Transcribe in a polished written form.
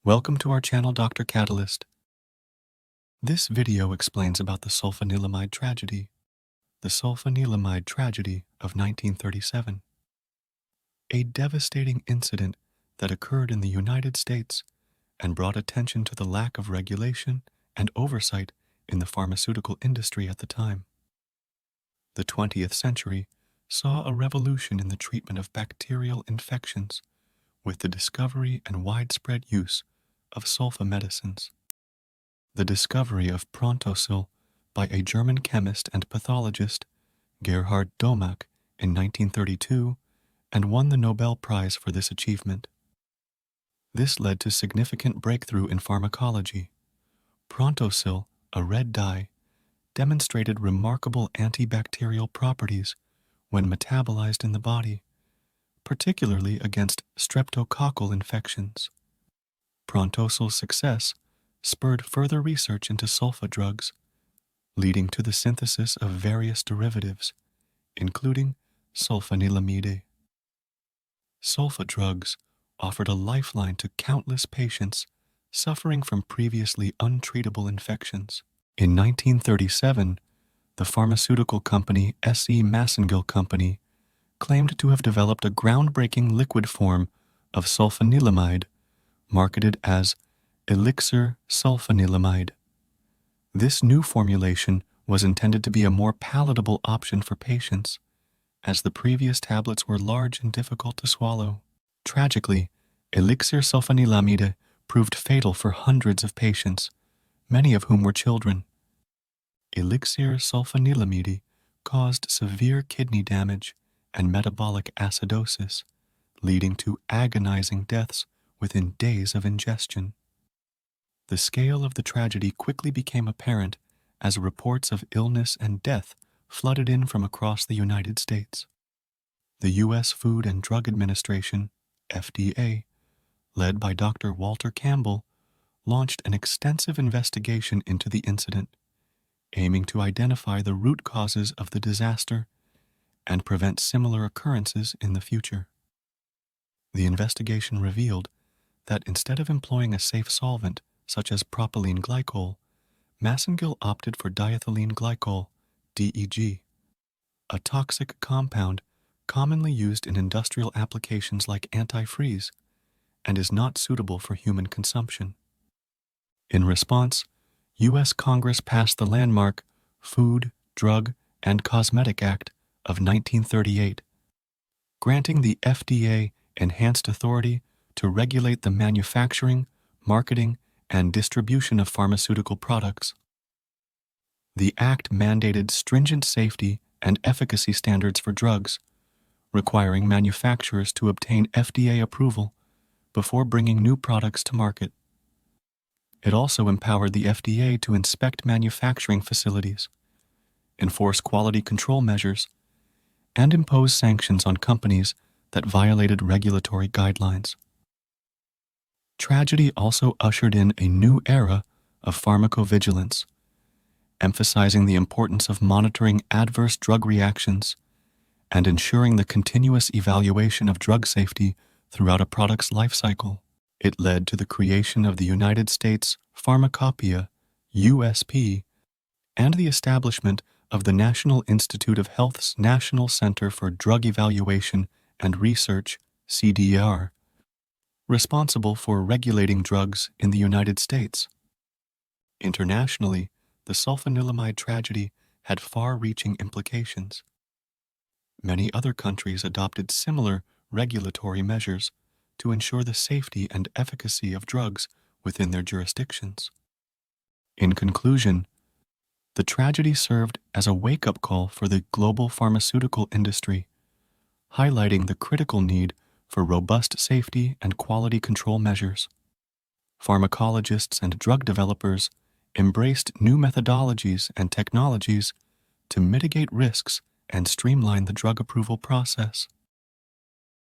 Welcome to our channel, Dr. Catalyst. This video explains about the sulfanilamide tragedy. The sulfanilamide tragedy of 1937. A devastating incident that occurred in the United States and brought attention to the lack of regulation and oversight in the pharmaceutical industry at the time. The 20th century saw a revolution in the treatment of bacterial infections with the discovery and widespread use of sulfamedicines. The discovery of Prontosil by a German chemist and pathologist, Gerhard Domach, in 1932, and won the Nobel Prize for this achievement. This led to significant breakthrough in pharmacology. Prontosil, a red dye, demonstrated remarkable antibacterial properties when metabolized in the body, particularly against streptococcal infections. Prontosil's success spurred further research into sulfa drugs, leading to the synthesis of various derivatives, including sulfanilamide. Sulfa drugs offered a lifeline to countless patients suffering from previously untreatable infections. In 1937, the pharmaceutical company S.E. Massengill Company claimed to have developed a groundbreaking liquid form of sulfanilamide, marketed as elixir sulfanilamide. This new formulation was intended to be a more palatable option for patients, as the previous tablets were large and difficult to swallow. Tragically, elixir sulfanilamide proved fatal for hundreds of patients, many of whom were children. Elixir sulfanilamide caused severe kidney damage and metabolic acidosis, leading to agonizing deaths within days of ingestion. The scale of the tragedy quickly became apparent as reports of illness and death flooded in from across the United States. The U.S. Food and Drug Administration, FDA, led by Dr. Walter Campbell, launched an extensive investigation into the incident, aiming to identify the root causes of the disaster and prevent similar occurrences in the future. The investigation revealed that instead of employing a safe solvent such as propylene glycol, Massengill opted for diethylene glycol, DEG, a toxic compound commonly used in industrial applications like antifreeze and is not suitable for human consumption. In response, U.S. Congress passed the landmark Food, Drug, and Cosmetic Act of 1938, granting the FDA enhanced authority to regulate the manufacturing, marketing, and distribution of pharmaceutical products. The act mandated stringent safety and efficacy standards for drugs, requiring manufacturers to obtain FDA approval before bringing new products to market. It also empowered the FDA to inspect manufacturing facilities, enforce quality control measures, and impose sanctions on companies that violated regulatory guidelines. Tragedy also ushered in a new era of pharmacovigilance, emphasizing the importance of monitoring adverse drug reactions and ensuring the continuous evaluation of drug safety throughout a product's life cycle. It led to the creation of the United States Pharmacopoeia, USP, and the establishment of the National Institute of Health's National Center for Drug Evaluation and Research, CDR, responsible for regulating drugs in the United States. Internationally, the sulfanilamide tragedy had far-reaching implications. Many other countries adopted similar regulatory measures to ensure the safety and efficacy of drugs within their jurisdictions. In conclusion, the tragedy served as a wake-up call for the global pharmaceutical industry, highlighting the critical need for robust safety and quality control measures. Pharmacologists and drug developers embraced new methodologies and technologies to mitigate risks and streamline the drug approval process.